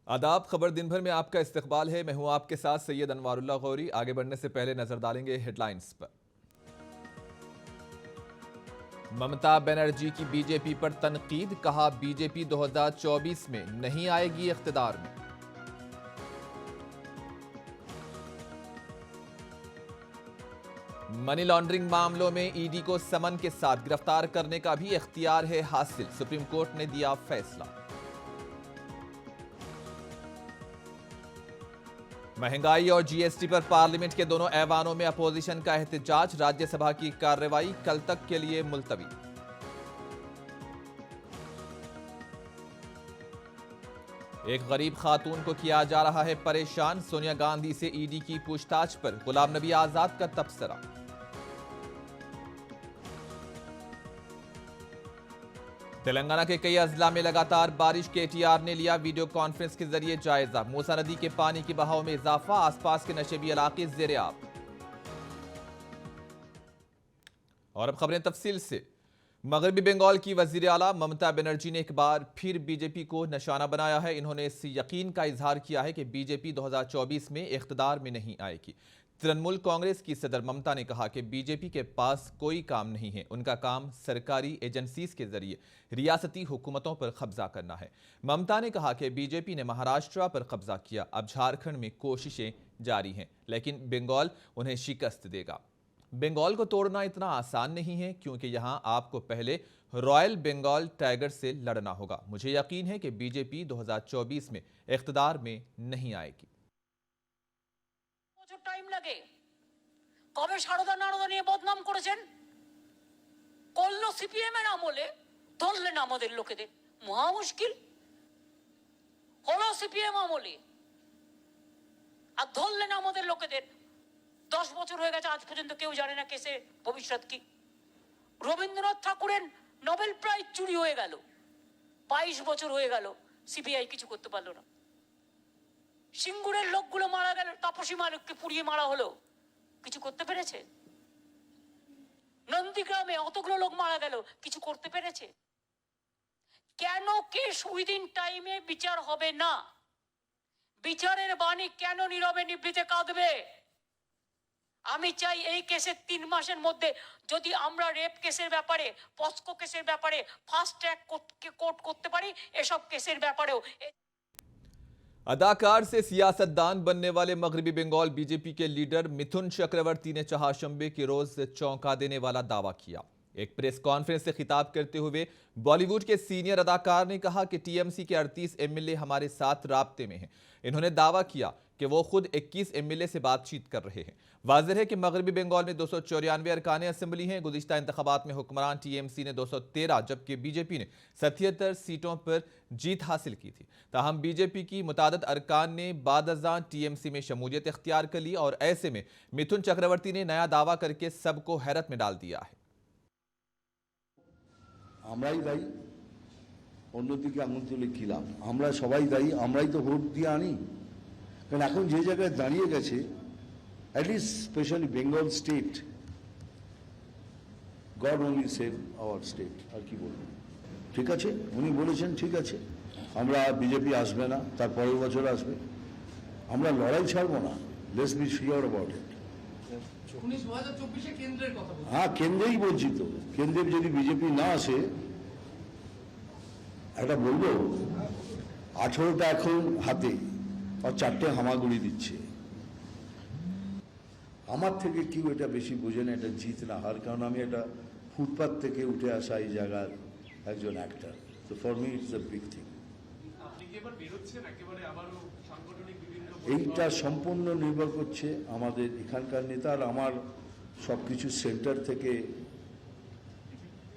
आदाब। खबर दिन भर में आपका इस्तकबाल है। मैं हूं आपके साथ सैयद अनवारुल्लाह गौरी। आगे बढ़ने से पहले नजर डालेंगे हेडलाइंस पर। ममता बनर्जी की बीजेपी पर तनकीद, कहा बीजेपी 2024 में नहीं आएगी इख्तिदार में। मनी लॉन्ड्रिंग मामलों में ईडी को समन के साथ गिरफ्तार करने का भी इख्तियार है हासिल, सुप्रीम कोर्ट ने दिया फैसला। महंगाई और जीएसटी पर पार्लियामेंट के दोनों ऐवानों में अपोजिशन का एहतजाज, राज्यसभा की कार्रवाई कल तक के लिए मुलतवी। एक गरीब खातून को किया जा रहा है परेशान, सोनिया गांधी से ईडी की पूछताछ पर गुलाम नबी आजाद का तबसरा। तेलंगाना के कई अजला में लगातार बारिश, केटीआर ने लिया वीडियो कॉन्फ्रेंस के जरिए जायजा, मूसा नदी के पानी के बहाव में इजाफा, आसपास के नशेबी इलाके ज़ेर-ए-आब। और अब खबरें तफसील से। मगरबी बंगाल की वजीर आला ममता बनर्जी ने एक बार फिर बीजेपी को निशाना बनाया है। इन्होंने इस यकीन का इजहार किया है कि बीजेपी 2024 में इख्तिदार में नहीं आएगी। तृणमूल कांग्रेस की सदर ममता ने कहा कि बीजेपी के पास कोई काम नहीं है, उनका काम सरकारी एजेंसीज के जरिए रियासती हुकूमतों पर कब्जा करना है। ममता ने कहा कि बीजेपी ने महाराष्ट्र पर कब्जा किया, अब झारखंड में कोशिशें जारी हैं, लेकिन बंगाल उन्हें शिकस्त देगा। बंगाल को तोड़ना इतना आसान नहीं है, क्योंकि यहां आपको पहले रॉयल बंगाल टाइगर से लड़ना होगा। मुझे यकीन है कि बीजेपी 2024 में इख्तिदार में नहीं आएगी। টাইম লাগে কবে সারদা নারদা নিয়ে বদনাম করেছেন, করলো সিপিএম এর আমলে, ধরলেন আমাদের লোকেদের, মহা মুশকিল হলো সিপিএম আমলে, আর ধরলেন আমাদের লোকেদের। 10 বছর হয়ে গেছে, আজ পর্যন্ত কেউ জানে না কেসে ভবিষ্যৎ কি। রবীন্দ্রনাথ ঠাকুরের নোবেল প্রাইজ চুরি হয়ে গেল, 22 বছর হয়ে গেল, সিবিআই কিছু করতে পারলো না। সিঙ্গুরের লোকগুলো মারা গেল, তাপসী মালিককে পুড়িয়ে মারা হলো, কিছু করতে পেরেছে? নন্দীগ্রামে অতগুলো লোক মারা গেল, কিছু করতে পেরেছে? কেন কেস উইদিন টাইমে বিচার হবে না? বিচারের বাণী কেন নীরবে নিভৃতে কাঁদবে? আমি চাই এই কেসের 3 মাসের মধ্যে যদি আমরা রেপ কেসের ব্যাপারে, পস্কো কেসের ব্যাপারে ফাস্ট ট্র্যাক কোর্ট করতে পারি, এসব কেসের ব্যাপারেও। अदाकार से सियासतदान बनने वाले मगरबी बंगाल बीजेपी के लीडर मिथुन चक्रवर्ती ने चहारशंबे के रोज चौंका देने वाला दावा किया। एक प्रेस कॉन्फ्रेंस से खिताब करते हुए बॉलीवुड के सीनियर अदाकार ने कहा कि टीएमसी के 38 एमएलए हमारे साथ राब्ते में हैं। इन्होंने दावा किया कि वो खुद 21 एमएलए से बातचीत कर रहे हैं। वाज़ेह है कि मगरबी बंगाल में 294 अरकान असेंबली हैं। गुज़िश्ता इंतखाबात में हुक्मरान टीएमसी ने 213 जबकि बीजेपी ने 77 सीटों पर जीत हासिल की थी। ताहम बीजेपी की मुतादद अरकान ने बादअज़ां टीएमसी में शमूलियत इख्तियार कर ली और ऐसे में मिथुन चक्रवर्ती ने नया दावा करके सबको हैरत में डाल दिया है। আমরাই দায়ী, অন্যদিকে আঙুল তুলে কি লাভ? আমরা সবাই দায়ী, আমরাই তো ভোট দিয়ে আনি। কারণ এখন যে জায়গায় দাঁড়িয়ে গেছে, at least specially Bengal state, God only save our state, আর কি বলবো। ঠিক আছে, উনি বলেছেন ঠিক আছে, আমরা বিজেপি আসবে না, তার পরের বছর আসবে, আমরা লড়াই ছাড়বো না। Let's be sure about it. হ্যাঁ, কেন্দ্রেই বলছি তো, কেন্দ্রে যদি বিজেপি না আসে, একটা বলবো 18টা এখন হাতে আর 4টে হামাগুড়ি দিচ্ছে। আমার থেকে কেউ এটা বেশি বোঝে না, এটা জিত না হার, কারণ আমি একটা ফুটপাথ থেকে উঠে আসা এই জায়গার একজন অ্যাক্টর। তো for me it's a big thing. এইটা সম্পূর্ণ নির্ভর করছে আমাদের এখানকার নেতা আর আমার সবকিছু সেন্টার থেকে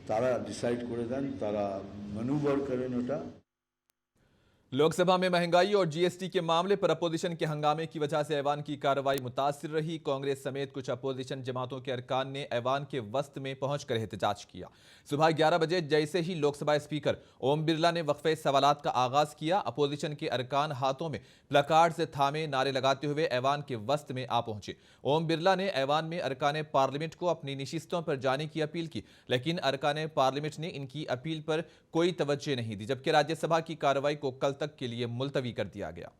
তারা ডিসাইড করে দেন, তারা ম্যানুভার করেন ওটা। लोकसभा में महंगाई और जीएसटी के मामले पर अपोजिशन के हंगामे की वजह से ऐवान की कार्रवाई मुतासिर रही। कांग्रेस समेत कुछ अपोजिशन जमातों के अरकान ने ऐवान के वस्त में पहुंचकर एहतजाज किया। सुबह 11 बजे जैसे ही लोकसभा स्पीकर ओम बिरला ने वक्फे सवालात का आगाज किया, अपोजिशन के अरकान हाथों में प्लकार्ड से थामे नारे लगाते हुए ऐवान के वस्त में आ पहुंचे। ओम बिरला ने ऐवान में अरकान पार्लियामेंट को अपनी नशिस्तों पर जाने की अपील की, लेकिन अरकान पार्लियामेंट ने इनकी अपील पर कोई तवज्जो नहीं दी। जबकि राज्यसभा की कार्रवाई को कल तक के लिए मुलतवी कर दिया गया।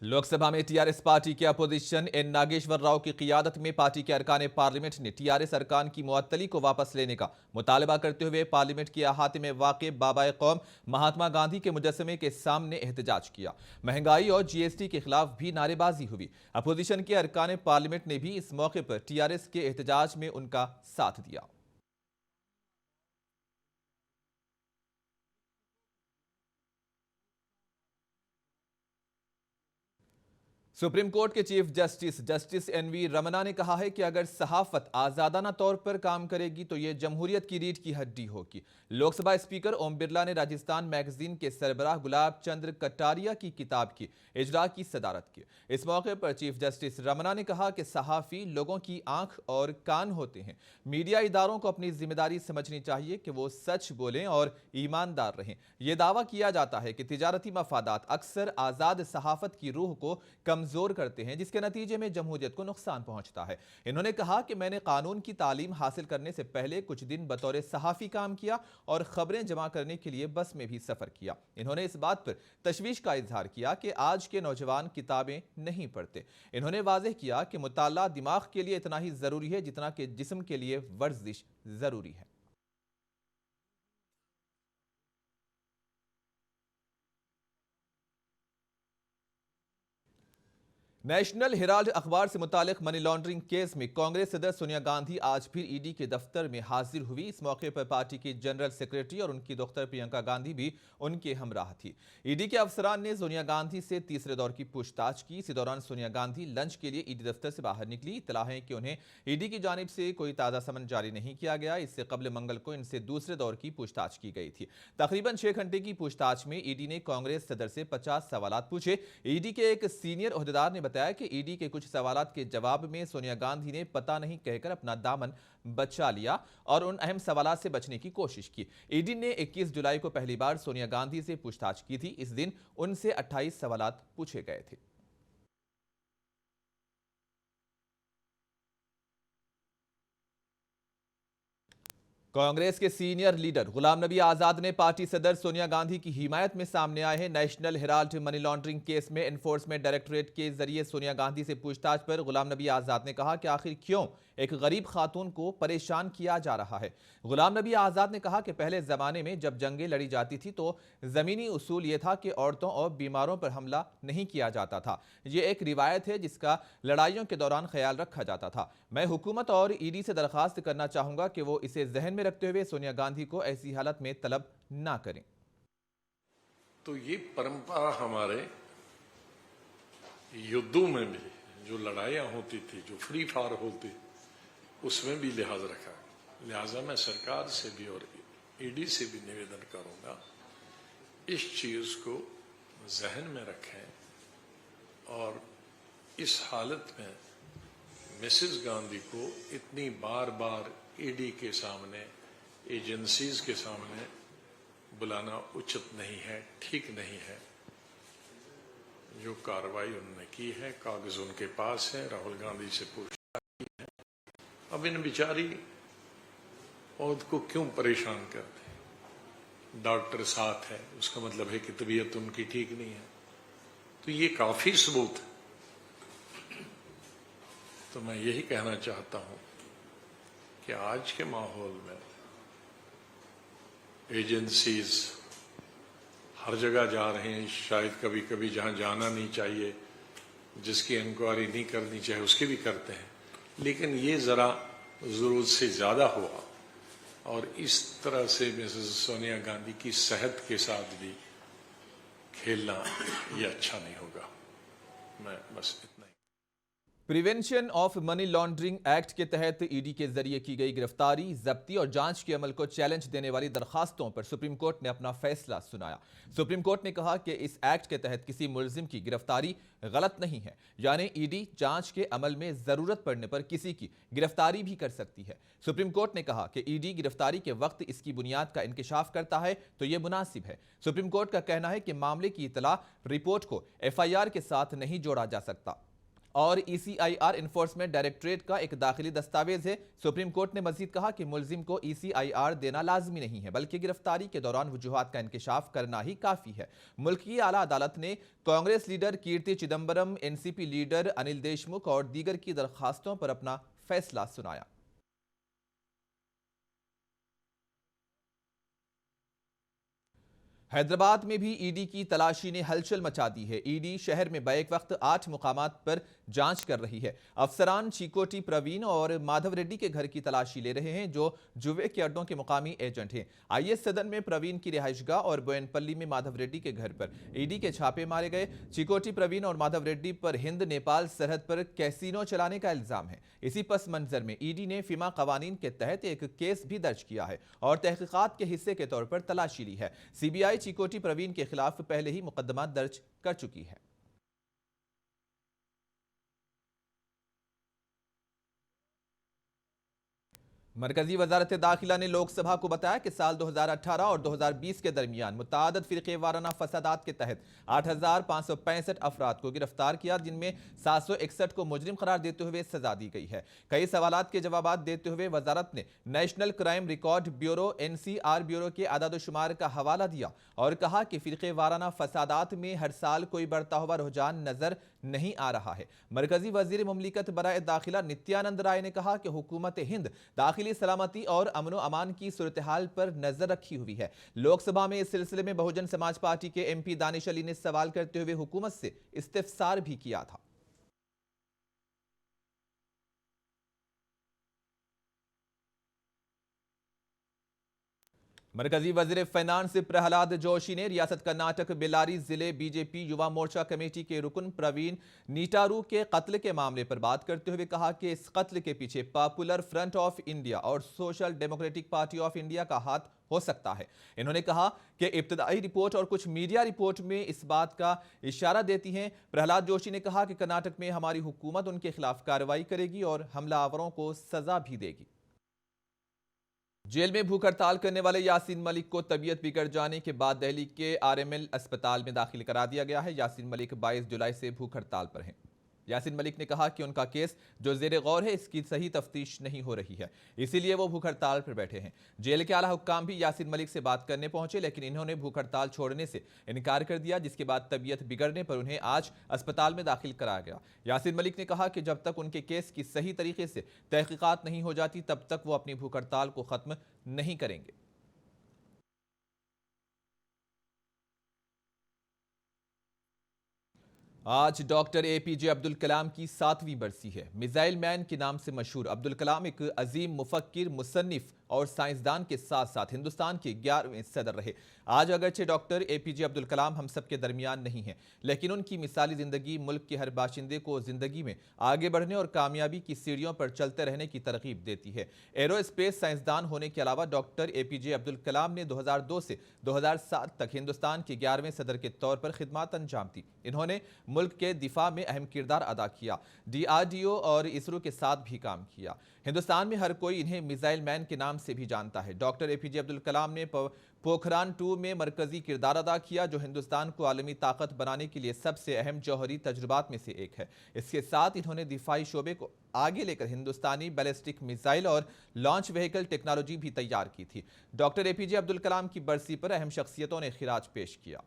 लोकसभा में टीआरएस पार्टी के अपोजिशन एन नागेश्वर राव की क़ियादत में पार्टी के अरकान पार्लियामेंट ने टीआरएस अरकान की मुअत्तली को वापस लेने का मुतालबा करते हुए पार्लियामेंट के अहाते में वाक़े बाबाए कौम महात्मा गांधी के मुजस्समे के सामने एहतजाज किया। महंगाई और जीएसटी के खिलाफ भी नारेबाजी हुई। अपोजिशन के अरकान पार्लियामेंट ने भी इस मौके पर टीआरएस के एहतजाज में उनका साथ दिया। सुप्रीम कोर्ट के चीफ जस्टिस एनवी रमना ने कहा है कि अगर सहाफत आजादाना तौर पर काम करेगी तो ये जमहूरियत की रीढ़ की हड्डी होगी। लोकसभा स्पीकर ओम बिरला ने राजस्थान मैगजीन के सरबराह गुलाब चंद्र कटारिया की किताब की इजरा की सदारत की। इस मौके पर चीफ जस्टिस रमना ने कहा कि सहाफी लोगों की आंख और कान होते हैं। मीडिया इदारों को अपनी जिम्मेदारी समझनी चाहिए कि वो सच बोलें और ईमानदार रहें। यह दावा किया जाता है कि तिजारती मफादात अक्सर आज़ाद सहाफत की रूह को कमजोर करते हैं, जिसके नतीजे में जमहूरियत को नुकसान पहुंचता है। इन्होंने कहा कि मैंने कानून की तालीम हासिल करने से पहले कुछ दिन बतौर सहाफी काम किया और खबरें जमा करने के लिए बस में भी सफर किया। इन्होंने इस बात पर तशवीश का इजहार किया कि आज के नौजवान किताबें नहीं पढ़ते। इन्होंने वाज़ेह किया कि मुताला दिमाग के लिए इतना ही जरूरी है जितना कि जिस्म के लिए वर्जिश जरूरी है। नेशनल हेराल्ड अखबार से मुतालिक मनी लॉन्ड्रिंग केस में कांग्रेस सदर सोनिया गांधी आज फिर ईडी के दफ्तर में हाजिर हुई। इस मौके पर पार्टी की जनरल सेक्रेटरी और उनकी दोख्तर प्रियंका गांधी भी उनके हमराह थी। ईडी के अफसरान ने सोनिया गांधी से तीसरे दौर की पूछताछ की। इसी दौरान सोनिया गांधी लंच के लिए ईडी दफ्तर से बाहर निकली। इत्तला है कि उन्हें ईडी की जानिब से कोई ताज़ा समन जारी नहीं किया गया। इससे कबल मंगल को इनसे दूसरे दौर की पूछताछ की गई थी। तकरीबन 6 घंटे की पूछताछ में ईडी ने कांग्रेस सदर से 50 सवालात पूछे। ईडी के एक सीनियर ओहदेदार ने बताया कि ईडी के कुछ सवालात के जवाब में सोनिया गांधी ने पता नहीं कहकर अपना दामन बचा लिया और उन अहम सवालात से बचने की कोशिश की। ईडी ने 21 जुलाई को पहली बार सोनिया गांधी से पूछताछ की थी। इस दिन उनसे 28 सवालात पूछे गए थे। कांग्रेस के सीनियर लीडर गुलाम नबी आजाद ने पार्टी सदर सोनिया गांधी की हिमायत में सामने आए हैं। National Herald money laundering case में एनफोर्समेंट डायरेक्टोरेट के जरिए सोनिया गांधी से पूछताछ पर गुलाम नबी आजाद ने कहा कि आखिर क्यों एक गरीब खातून को परेशान किया जा रहा है। गुलाम नबी आजाद ने कहा कि पहले जमाने में जब जंगें लड़ी जाती थी तो जमीनी उसूल यह था कि औरतों और बीमारों पर हमला नहीं किया जाता था। यह एक रिवायत है जिसका लड़ाइयों के दौरान ख्याल रखा जाता था। मैं हुकूमत और ईडी से दरखास्त करना चाहूंगा कि वो इसे जहन में रखते हुए सोनिया गांधी को ऐसी हालत में तलब ना करें। तो ये परंपरा हमारे युद्धों में भी जो लड़ाइयाँ होती थी, जो फ्री फायर होती, उसमें भी लिहाज रखा। लिहाजा मैं सरकार से भी और ईडी से भी निवेदन करूंगा, इस चीज को जहन में रखें और इस हालत में मिसेस गांधी को इतनी बार बार ईडी के सामने, एजेंसीज के सामने बुलाना उचित नहीं है, ठीक नहीं है। जो कार्रवाई उन्होंने की है, कागज उनके पास है, राहुल गांधी से पूछताछ की है। अब इन बिचारी औरत को क्यों परेशान करते? डॉक्टर साथ है, उसका मतलब है कि तबीयत उनकी ठीक नहीं है। तो ये काफी सबूत है। तो मैं यही कहना चाहता हूं कि आज के माहौल में एजेंसीज हर जगह जा रहे हैं, शायद कभी कभी जहां जाना नहीं चाहिए, जिसकी इंक्वायरी नहीं करनी चाहिए उसकी भी करते हैं, लेकिन ये जरा जरूरत से ज्यादा हुआ और इस तरह से मिसेस सोनिया गांधी की सेहत के साथ भी खेलना ये अच्छा नहीं होगा। मैं बस इतना ही। Prevention of money laundering act के तहत ईडी के जरिए की गई गिरफ्तारी, जब्ती और जांच के अमल को चैलेंज देने वाली दरखास्तों पर सुप्रीम कोर्ट ने अपना फैसला सुनाया। सुप्रीम कोर्ट ने कहा कि इस एक्ट के तहत किसी मुलजिम की गिरफ्तारी गलत नहीं है, यानी ईडी जांच के अमल में जरूरत पड़ने पर किसी की गिरफ्तारी भी कर सकती है। सुप्रीम कोर्ट ने कहा कि ईडी गिरफ्तारी के वक्त इसकी बुनियाद का इंकिशाफ करता है तो यह मुनासिब है। सुप्रीम कोर्ट का कहना है कि मामले की इतला रिपोर्ट को एफआईआर के साथ नहीं जोड़ा जा सकता और ECIR इन्फोर्समेंट डायरेक्टरेट का एक दाखिली दस्तावेज है। सुप्रीम कोर्ट ने मजीद कहा कि मुलजिम को ECIR देना लाजमी नहीं है, बल्कि गिरफ्तारी के दौरान वजूहात का इंकिशाफ करना ही काफी है। मुल्क की आला अदालत ने कांग्रेस लीडर कीर्ति चिदम्बरम, NCP लीडर अनिल देशमुख और दीगर की दरखास्तों पर अपना फैसला सुनाया। हैदराबाद में भी ईडी की तलाशी ने हलचल मचा दी है। ईडी शहर में बैक वक्त 8 मुकामात पर जांच कर रही है। अफसरान चीकोटी प्रवीण और माधव रेड्डी के घर की तलाशी ले रहे हैं, जो जुए के अड्डों के मुकामी एजेंट हैं। IS सदन में प्रवीण की रिहाइशगाह और बोयनपल्ली में माधव रेड्डी के घर पर ईडी के छापे मारे गए। चीकोटी प्रवीण और माधव रेड्डी पर हिंद नेपाल सरहद पर कैसीनो चलाने का इल्जाम है। इसी पस मंजर में ईडी ने फिमा कवानीन के तहत एक केस भी दर्ज किया है और तहकीकात के हिस्से के तौर पर तलाशी ली है। CBI चीकोटी प्रवीण के खिलाफ पहले ही मुकदमा दर्ज कर चुकी है। मरकजी वजारत दाखिला ने लोकसभा को बताया कि साल 2018 और 2020 के दरमियान मुतादद फिरके वाराना फसादात के तहत 8,565 अफराद को गिरफ्तार किया, जिनमें 761 को मुजरिम करार देते हुए सजा दी गई है। कई सवालात के जवाब देते हुए वजारत ने national crime record bureau NCR bureau के आदादोशुमार का हवाला दिया और कहा कि फिरके वाराना फसादात में हर साल कोई बढ़ता हुआ रुझान नजर नहीं आ रहा है। मरकजी वजीर मुमलिकत बराए दाखिला नित्यानंद राय ने कहा कि हुकूमत हिंद दाखिली सलामती और अमनो अमान की सूरत हाल पर नजर रखी हुई है। लोकसभा में इस सिलसिले में बहुजन समाज पार्टी के MP दानिश अली ने सवाल करते हुए हुकूमत से इस्तिफसार भी किया था। मरकजी वजीर फाइनेंस प्रहलाद जोशी ने रियासत कर्नाटक बेल्लारी जिले BJP युवा मोर्चा कमेटी के रुकन प्रवीण नीटारू के कत्ल के मामले पर बात करते हुए कहा कि इस कत्ल के पीछे पॉपुलर फ्रंट ऑफ इंडिया और social democratic party of India का हाथ हो सकता है। इन्होंने कहा कि इब्तदाई रिपोर्ट और कुछ मीडिया रिपोर्ट में इस बात का इशारा देती हैं। प्रहलाद जोशी ने कहा कि कर्नाटक में हमारी हुकूमत उनके खिलाफ कार्रवाई करेगी और हमलावरों को सजा भी देगी। जेल में भूख हड़ताल करने वाले यासीन मलिक को तबीयत बिगड़ जाने के बाद दिल्ली के RML अस्पताल में दाखिल करा दिया गया है। यासीन मलिक 22 जुलाई से भूख हड़ताल पर हैं। यासीन मलिक ने कहा कि उनका केस जो जेर गौर है, इसकी सही तफ्तीश नहीं हो रही है, इसीलिए वो भूख हड़ताल पर बैठे हैं। जेल के आला हुक्काम भी यासीन मलिक से बात करने पहुंचे, लेकिन इन्होंने भूख हड़ताल छोड़ने से इनकार कर दिया, जिसके बाद तबीयत बिगड़ने पर उन्हें आज अस्पताल में दाखिल कराया गया। यासीन मलिक ने कहा कि जब तक उनके केस की सही तरीके से तहकीकात नहीं हो जाती, तब तक वो अपनी भूख हड़ताल को खत्म नहीं करेंगे। आज डॉक्टर APJ अब्दुल कलाम की 7वीं बरसी है। मिसाइल मैन के नाम से मशहूर अब्दुल कलाम एक अजीम मुफक्किर, मुसन्निफ और साइंसदान के साथ साथ हिंदुस्तान के 11वें सदर रहे। आज अगरचे डॉक्टर APJ अब्दुल कलाम हम सब के दरमियान नहीं हैं, लेकिन उनकी मिसाली जिंदगी मुल्क के हर बाशिंदे को जिंदगी में आगे बढ़ने और कामयाबी की सीढ़ियों पर चलते रहने की तरगीब देती है। एरोस्पेस साइंसदान होने के अलावा डॉक्टर APJ अब्दुल कलाम ने 2002 से 2007 तक हिंदुस्तान के 11वें सदर के तौर पर खिदमत अंजाम दी। इन्होंने मुल्क के दिफा में अहम किरदार अदा किया। DRDO और इसरो के साथ भी काम किया। हिंदुस्तान में हर कोई इन्हें मिसाइल मैन के नाम से भी जानता है। डॉक्टर APJ अब्दुल कलाम ने पोखरान 2 में मरकजी किरदार अदा किया, जो हिंदुस्तान को आलमी ताकत बनाने के लिए सबसे अहम जौहरी तजुर्बात में से एक है। इसके साथ इन्होंने दिफाई शोबे को आगे लेकर हिंदुस्तानी बैलिस्टिक मिसाइल और लॉन्च व्हीकल टेक्नोलॉजी भी तैयार की थी। डॉक्टर APJ अब्दुल कलाम की बरसी पर अहम शख्सियतों ने खिराज पेश किया।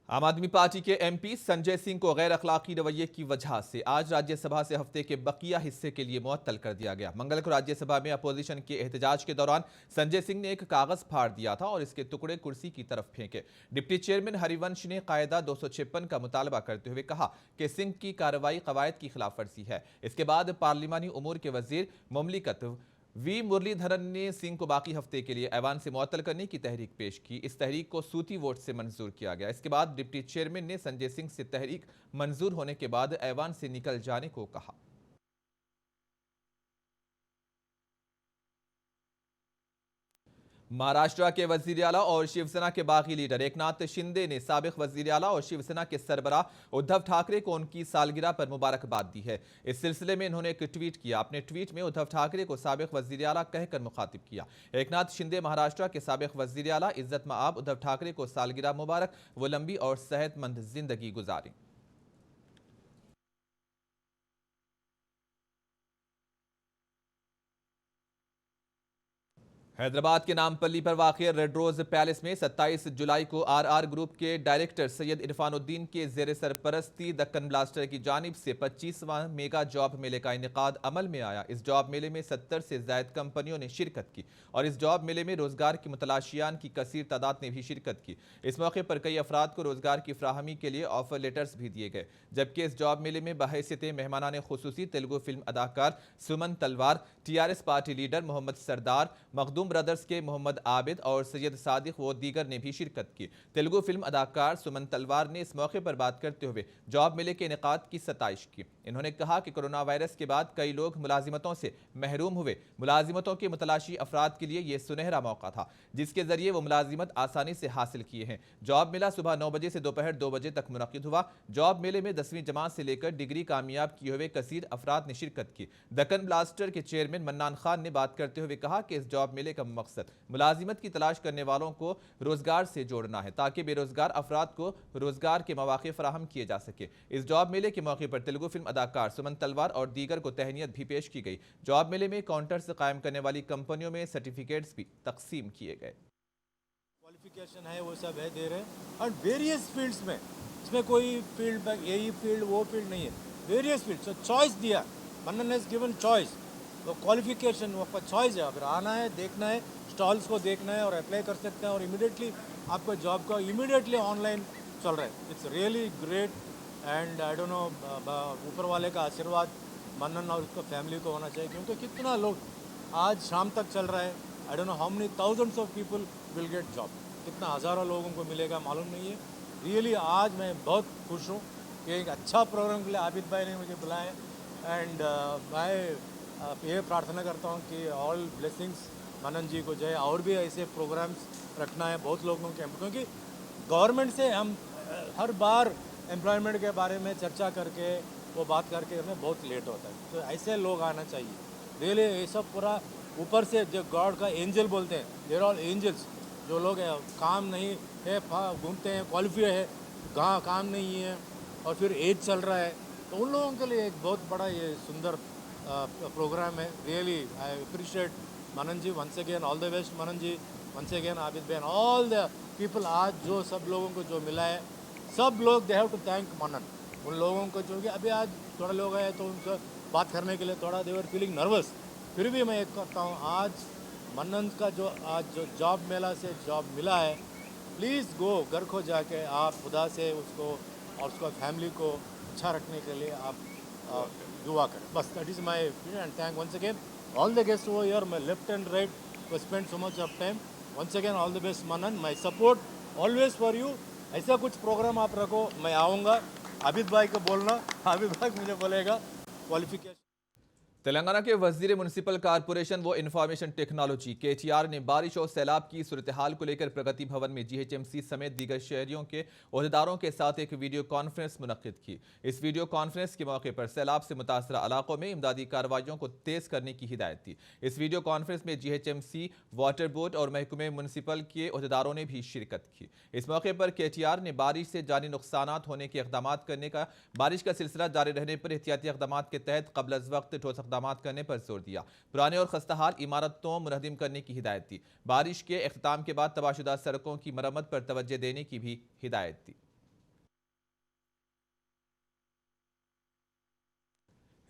आम आदमी पार्टी के MP संजय सिंह को गैर अखलाकी रवैये की वजह से आज राज्यसभा से हफ्ते के बकिया हिस्से के लिए मुअत्तल कर दिया गया। मंगल को राज्यसभा में अपोजिशन के एहतजाज के दौरान संजय सिंह ने एक कागज फाड़ दिया था और इसके टुकड़े कुर्सी की तरफ फेंके। डिप्टी चेयरमैन हरिवंश ने कायदा 256 का मुतालबा करते हुए कहा कि सिंह की कार्रवाई कवायद की खिलाफ वर्जी है। इसके बाद पार्लिमानी उमूर के वजीर मुमलिकत V मुरलीधरन ने सिंह को बाकी हफ्ते के लिए ऐवान से मुअत्तल करने की तहरीक पेश की। इस तहरीक को सूती वोट से मंजूर किया गया। इसके बाद डिप्टी चेयरमैन ने संजय सिंह से तहरीक मंजूर होने के बाद ऐवान से निकल जाने को कहा। महाराष्ट्र के वजीर आला और शिवसेना के बागी लीडर एकनाथ शिंदे ने साबिक वजीर आला और शिवसेना के सरबराह उद्धव ठाकरे को उनकी सालगिरह पर मुबारकबाद दी है। इस सिलसिले में इन्होंने एक ट्वीट किया। अपने ट्वीट में उद्धव ठाकरे को साबिक वजीर आला कहकर मुखातिब किया। एकनाथ शिंदे महाराष्ट्र के साबिक वजीर आला इज्जत मआब उद्धव ठाकरे को सालगिरह मुबारक, वो लंबी और सेहतमंद जिंदगी गुजारें। हैदराबाद के नामपल्ली पर वाक़िया रेड रोज पैलेस में 27 जुलाई को आरआर ग्रुप के डायरेक्टर सैयद इरफानुद्दीन के ज़ेर सरपरस्ती दक्कन ब्लास्टर की जानिब से 25वां मेगा जॉब मेले का इनेकाद अमल में आया। इस जॉब मेले में 70 से ज़ायद कंपनियों ने शिरकत की और इस जॉब मेले में रोजगार की मुतलाशियान की कसीर तादाद ने भी शिरकत की। इस मौके पर कई अफराद को रोजगार की फ्राहमी के लिए ऑफर लेटर्स भी दिए गए, जबकि इस जॉब मेले में बहैसियत मेहमानाने खुसूसी तेलुगु फिल्म अदाकार सुमन तलवार, TRS पार्टी लीडर मोहम्मद सरदार, मखदूम ब्रदर्स के मोहम्मद आबिद और सैयद सादिक व दीगर ने भी शिरकत की। तेलुगु फिल्म अदाकार सुमन तलवार ने इस मौके पर बात करते हुए जॉब मेले के इनेकाद की सताइश की। इन्होंने कहा कि कोरोना वायरस के बाद कई लोग मुलाजिमतों से महरूम हुए। मुलाजिमतों के मुतलाशी अफराद के लिए यह सुनहरा मौका था, जिसके जरिए वो मुलाजिमत आसानी से हासिल किए हैं। जॉब मेला सुबह 9 बजे से दोपहर 2 बजे तक मुनक्किद हुआ। जॉब मेले में 10वीं जमात से लेकर डिग्री कामयाब किए हुए कसीर अफराद ने शिरकत की। दक्कन ब्लास्टर के चेयरमैन मन्नान खान ने बात करते हुए कहा कि इस जॉब मेले का मकसद मुलाजिमत की तलाश करने वालों को रोजगार से जोड़ना है, ताकि बेरोजगार अफराद को रोजगार के मौके फराहम किए जा सके। इस जॉब मेले के मौके पर तेलुगु फिल्म अदाकार सुमन तलवार और दीगर को तहनीत भी पेश की गई। जॉब मेले में काउंटर्स कायम करने वाली कंपनियों में सर्टिफिकेट्स भी तकसीम किए गए। क्वालिफिकेशन है वो सब है, दे रहे हैं और वेरियस फील्ड्स में, इसमें कोई फील्ड यही फील्ड वो फील्ड नहीं है, वेरियस फील्ड। सो चॉइस दिया, मन्नन हैज गिवन चॉइस। तो क्वालिफिकेशन वो आपका चॉइस है, अगर आना है, देखना है, स्टॉल्स को देखना है और अप्लाई कर सकते हैं और इमीडिएटली आपका जॉब का इमीडिएटली ऑनलाइन चल रहा है। It's really great and I don't know, ऊपर वाले का आशीर्वाद मन्नन और उसका फैमिली को होना चाहिए, क्योंकि कितना लोग आज शाम तक चल रहा है। I don't know how many thousands of people will get job, कितना हज़ारों लोगों को मिलेगा मालूम नहीं है। रियली आज मैं बहुत खुश हूँ कि एक अच्छा प्रोग्राम के लिए आबिद भाई ने मुझे बुलाया एंड मैं ये प्रार्थना करता हूँ कि ऑल ब्लेसिंग्स मन्नन जी को जाए और भी ऐसे प्रोग्राम्स रखना है बहुत लोगों के, क्योंकि गवर्नमेंट से हम हर बार एम्प्लॉयमेंट के बारे में चर्चा करके वो बात करके हमें बहुत लेट होता है। तो ऐसे लोग आना चाहिए रियली। ये सब पूरा ऊपर से जो गॉड का एंजल बोलते हैं, देयर ऑल एंजल्स। जो लोग काम नहीं है, घूमते हैं, क्वालिफाई है, काम नहीं है और फिर एज चल रहा है, तो उन लोगों के लिए एक बहुत बड़ा ये सुंदर प्रोग्राम है। Really I appreciate Manan ji, once again all the best Manan ji, once again Abid भाई, ऑल द पीपल। आज जो सब लोगों को जो मिला है, सब लोग दे हैव टू थैंक मनन। उन लोगों को जो कि अभी आज थोड़ा लोग आए तो उनसे बात करने के लिए थोड़ा दे वर फीलिंग नर्वस, फिर भी मैं एक करता हूँ, आज मन्नन का जो आज जो जॉब मेला से जॉब मिला है, प्लीज़ गो घर को जाके आप खुदा से उसको और उसका फैमिली को अच्छा रखने के लिए आप दुआ करें। बस that is my end thank once again all the guest over here, my left and right to spend so much of time. Once again all the best Manan, my support always for you. ऐसा कुछ programme आप रखो, मैं आऊँगा। आबिद भाई को बोलना, आबिद भाई मुझे बोलेगा क्वालिफिकेशन। तेलंगाना के वजीर म्युनिसिपल कारपोरेशन व इंफॉर्मेशन टेक्नोलॉजी KTR ने बारिश और सैलाब की सूरत हाल को लेकर प्रगति भवन में GHMC समेत दीगर शहरियों के ओहदेदारों के साथ एक वीडियो कॉन्फ्रेंस मुनक्किद की। इस वीडियो कॉन्फ्रेंस के मौके पर सैलाब से मुतासरा इलाकों में इमदादी कार्रवाइयों को तेज करने की हिदायत दी। इस वीडियो कॉन्फ्रेंस में GHMC, वाटर बोर्ड और महकमे म्युनिसिपल के ओहदेदारों ने भी शिरकत की। इस मौके पर KTR ने बारिश से जानी नुकसानात होने के इक़दाम करने का, बारिश का सिलसिला जारी रहने पर एहतियाती इक़दाम के तहत क़ब्ल अज़ वक्त ठोस इक़दाम करने पर जोर दिया। पुराने और खस्ताहाल इमारतों मुनहदिम करने की हिदायत दी। बारिश के इख्तिताम के बाद तबाहशुदा सड़कों की मरम्मत पर तवज्जो देने की भी हिदायत दी।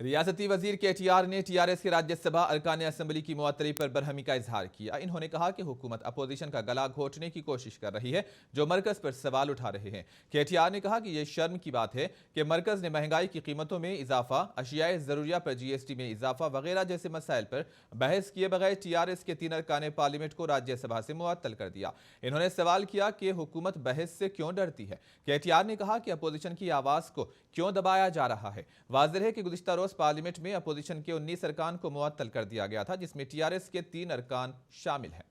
रियासती वजीर KTR ने TRS के राज्यसभा अरकान असम्बली की मुअत्तली पर बरहमी का इजहार किया। इन्होंने कहा कि हुकूमत अपोजिशन का गला घोटने की कोशिश कर रही है, जो मरकज पर सवाल उठा रहे हैं। KTR ने कहा कि यह शर्म की बात है कि मरकज ने महंगाई की कीमतों में इजाफा, अशियाए ज़रूरिया पर GST में इजाफा वगैरह जैसे मसाइल पर बहस किए बगैर TRS के 3 अरकान पार्लियामेंट को राज्यसभा से मुअत्तल कर दिया। इन्होंने सवाल किया कि हुकूमत बहस से क्यों डरती है। KTR ने कहा कि अपोजिशन की आवाज़ को क्यों दबाया जा रहा है। वाज़ेह है कि गुज़िश्ता रोज़ पार्लियामेंट में अपोजिशन के 19 अरकान को मुअत्तल कर दिया गया था, जिसमें TRS के 3 अरकान शामिल हैं।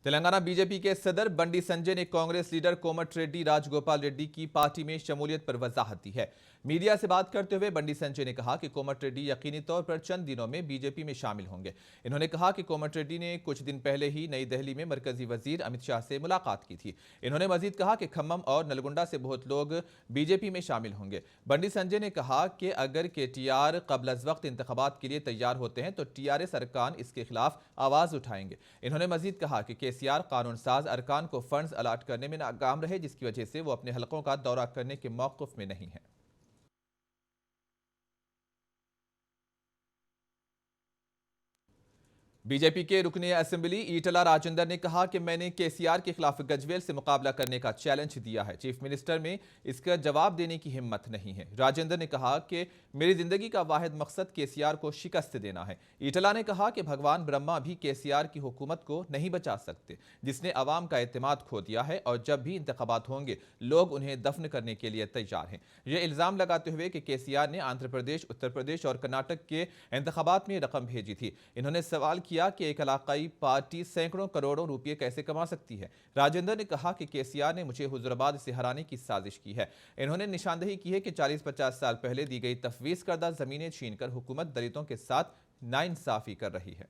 तेलंगाना बीजेपी के सदर बंडी संजय ने कांग्रेस लीडर कोमट रेड्डी राजगोपाल रेड्डी की पार्टी में शमूलियत पर वजाहत दी है। मीडिया से बात करते हुए बंडी संजय ने कहा कि कोमट रेड्डी यकीनी तौर पर चंद दिनों में बीजेपी में शामिल होंगे। इन्होंने कहा कि कोमट रेड्डी ने कुछ दिन पहले ही नई दिल्ली में मरकजी वजीर अमित शाह से मुलाकात की थी। इन्होंने मजीद कहा कि खम्मम और नलगुंडा से बहुत लोग बीजेपी में शामिल होंगे। बंडी संजय ने कहा कि अगर केटीआर कबल अज वक्त इंतखाबात के लिए तैयार होते हैं तो टीआरएस अरकान इसके खिलाफ आवाज उठाएंगे। इन्होंने मजीद कहा कि केसीआर कानून साज अरकान को फंड्स अलाट करने में नाकाम रहे, जिसकी वजह से वो अपने हलकों का दौरा करने के मौक़िफ़ में नहीं है। बीजेपी के रुकने असेंबली ईटला राजेंद्र ने कहा कि मैंने केसीआर के खिलाफ गजवेल से मुकाबला करने का चैलेंज दिया है। चीफ मिनिस्टर में इसका जवाब देने की हिम्मत नहीं है। राजेंद्र ने कहा कि मेरी जिंदगी का वाहिद मकसद केसीआर को शिकस्त देना है। ईटला ने कहा कि भगवान ब्रह्मा भी केसीआर की हुकूमत को नहीं बचा सकते, जिसने अवाम का एतमाद खो दिया है, और जब भी इंतखाबात होंगे लोग उन्हें दफन करने के लिए तैयार हैं। यह इल्जाम लगाते हुए कि केसीआर ने आंध्र प्रदेश, उत्तर प्रदेश और कर्नाटक के इंतखाबात में रकम भेजी थी। इन्होंने सवाल किया कि एक इलाकाई पार्टी सैकड़ों करोड़ों रुपए कैसे कमा सकती है। राजेंद्र ने कहा कि केसीआर ने मुझे हुजूराबाद से हराने की साजिश की है। इन्होंने निशानदेही की है कि 40-50 साल पहले दी गई तफवीज करदा जमीनें छीनकर हुकूमत दलितों के साथ नाइंसाफी कर रही है।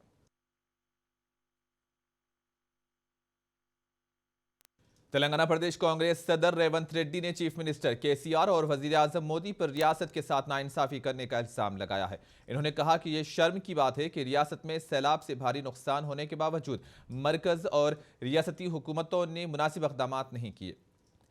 तेलंगाना प्रदेश कांग्रेस सदर रेवंत रेड्डी ने चीफ मिनिस्टर केसीआर और वजीर आजम मोदी पर रियासत के साथ नाइंसाफी करने का इल्जाम लगाया है। इन्होंने कहा कि यह शर्म की बात है कि रियासत में सैलाब से भारी नुकसान होने के बावजूद मरकज और रियासती हुकूमतों ने मुनासिब इक़दाम नहीं किए।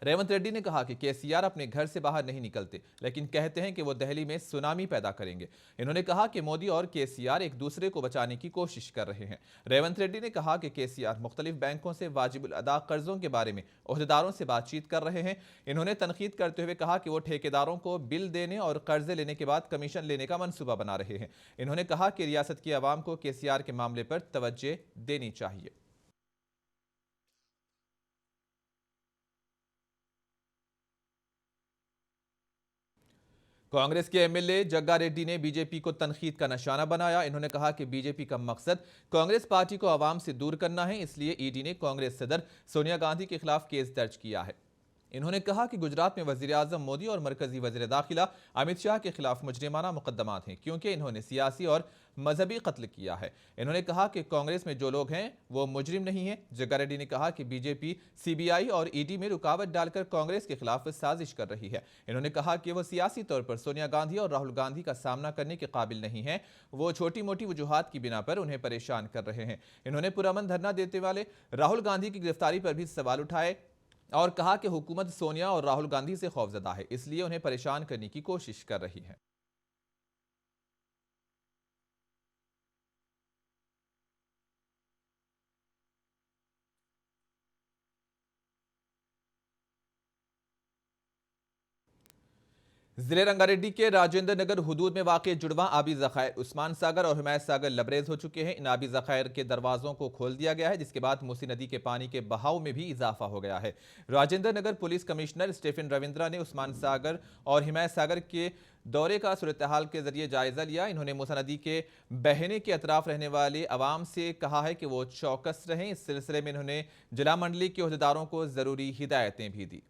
रेवंत रेड्डी ने कहा कि केसीआर अपने घर से बाहर नहीं निकलते, लेकिन कहते हैं कि वो दिल्ली में सुनामी पैदा करेंगे। इन्होंने कहा कि मोदी और केसीआर एक दूसरे को बचाने की कोशिश कर रहे हैं। रेवंत रेड्डी ने कहा कि केसीआर मुख्तलिफ बैंकों से वाजिबुल अदा कर्जों के बारे में ओहदेदारों से बातचीत कर रहे हैं। इन्होंने तनकीद करते हुए कहा कि वो ठेकेदारों को बिल देने और कर्जे लेने के बाद कमीशन लेने का मंसूबा बना रहे हैं। इन्होंने कहा कि रियासत की आवाम को केसीआर के मामले पर तवज्जो देनी चाहिए। कांग्रेस के एमएलए जग्गा रेड्डी ने बीजेपी को तनकीद का निशाना बनाया। इन्होंने कहा कि बीजेपी का मकसद कांग्रेस पार्टी को आवाम से दूर करना है, इसलिए ईडी ने कांग्रेस सदर सोनिया गांधी के खिलाफ केस दर्ज किया है। इन्होंने कहा कि गुजरात में वजीर आजम मोदी और मरकजी वजीर दाखिला अमित शाह के खिलाफ मुजरिमाना मुकदमात हैं, क्योंकि इन्होंने सियासी और मजहबी कत्ल किया है। इन्होंने कहा कि कांग्रेस में जो लोग हैं वो मुजरिम नहीं हैं। जग्गा रेड्डी ने कहा कि बीजेपी सीबीआई और ईडी में रुकावट डालकर कांग्रेस के खिलाफ साजिश कर रही है। इन्होंने कहा कि वो सियासी तौर पर सोनिया गांधी और राहुल गांधी का सामना करने के काबिल नहीं है। वो छोटी मोटी वजूहात की बिना पर उन्हें परेशान कर रहे हैं। इन्होंने पुरअमन धरना देते वाले राहुल गांधी की गिरफ्तारी पर भी सवाल उठाए और कहा कि हुकूमत सोनिया और राहुल गांधी से खौफजदा है, इसलिए उन्हें परेशान करने की कोशिश कर रही है। जिले रंगारेड्डी के राजेंद्र नगर हुदूद में वाक़ जुड़वा आबी ज़खायर उस्मान सागर और हिमायत सागर लबरेज हो चुके हैं। इन आबी ज़खायर के दरवाज़ों को खोल दिया गया है, जिसके बाद मूसी नदी के पानी के बहाव में भी इजाफा हो गया है। Rajendra Nagar police commissioner Stephen Ravindra ने उस्मान सागर और हिमायत सागर के दौरे का सूरत हाल के जरिए जायजा लिया। इन्होंने मूसा नदी के बहने के अतराफ रहने वाले अवाम से कहा है कि वो चौकस रहें। इस सिलसिले में इन्होंने जिला मंडली के अहदेदारों को ज़रूरी हिदायतें भी दी।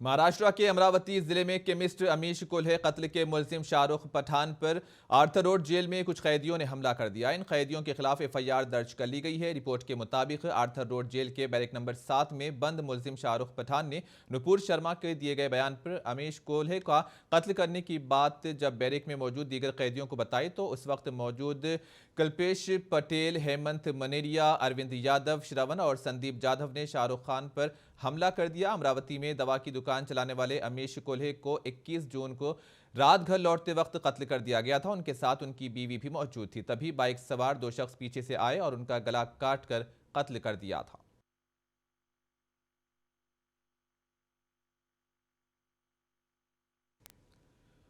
महाराष्ट्र के अमरावती जिले में केमिस्ट अमीश कोल्हे कत्ल के मुलजिम शाहरुख पठान पर आर्थर रोड जेल में कुछ कैदियों ने हमला कर दिया। इन कैदियों के खिलाफ एफआईआर दर्ज कर ली गई है। रिपोर्ट के मुताबिक आर्थर रोड जेल के बैरक नंबर 7 में बंद मुलजिम शाहरुख पठान ने नुपुर शर्मा के दिए गए बयान पर अमीश कोल्हे का कत्ल करने की बात जब बैरक में मौजूद दीगर कैदियों को बताई तो उस वक्त मौजूद कल्पेश पटेल, हेमंत मनेरिया, अरविंद यादव, श्रवण और संदीप जाधव ने शाहरुख खान पर हमला कर दिया। अमरावती में दवा की दुकान चलाने वाले अमीश कोल्हे को 21 जून को रात घर लौटते वक्त कत्ल कर दिया गया था। उनके साथ उनकी बीवी भी मौजूद थी। तभी बाइक सवार 2 शख्स पीछे से आए और उनका गला काट कर कत्ल कर दिया था।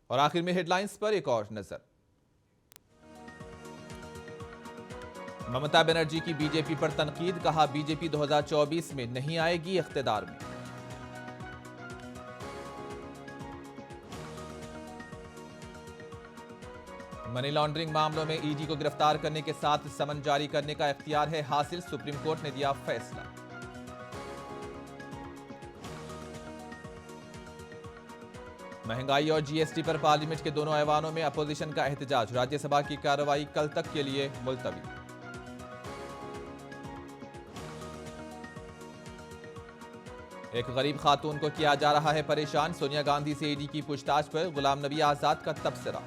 और आखिर में हेडलाइंस पर एक और नजर। ममता बनर्जी की बीजेपी पर तनकीद, कहा बीजेपी 2024 में नहीं आएगी इख्तिदार में। मनी लॉन्ड्रिंग मामलों में ईडी को गिरफ्तार करने के साथ समन जारी करने का इख्तियार है हासिल, सुप्रीम कोर्ट ने दिया फैसला। महंगाई और जीएसटी पर पार्लियामेंट के दोनों ऐवानों में अपोजिशन का एहतजाज, राज्यसभा की कार्रवाई कल तक के लिए मुलतवी। एक गरीब खातून को किया जा रहा है परेशान, सोनिया गांधी से ईडी की पूछताछ पर गुलाम नबी आजाद का तबसरा।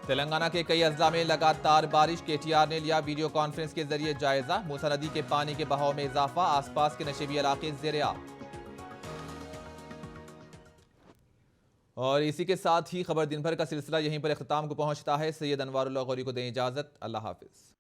तेलंगाना के कई अजला में लगातार बारिश, केटीआर ने लिया वीडियो कॉन्फ्रेंस के जरिए जायजा, मूसा नदी के पानी के बहाव में इजाफा, आसपास के नशेबी इलाके ज़ेर-ए-आब। और इसी के साथ ही खबर दिन भर का सिलसिला यहीं पर इख्तिताम को पहुंचता है। सैयद अनवारुल्लाह गौरी को दें इजाजत, अल्लाह हाफिज।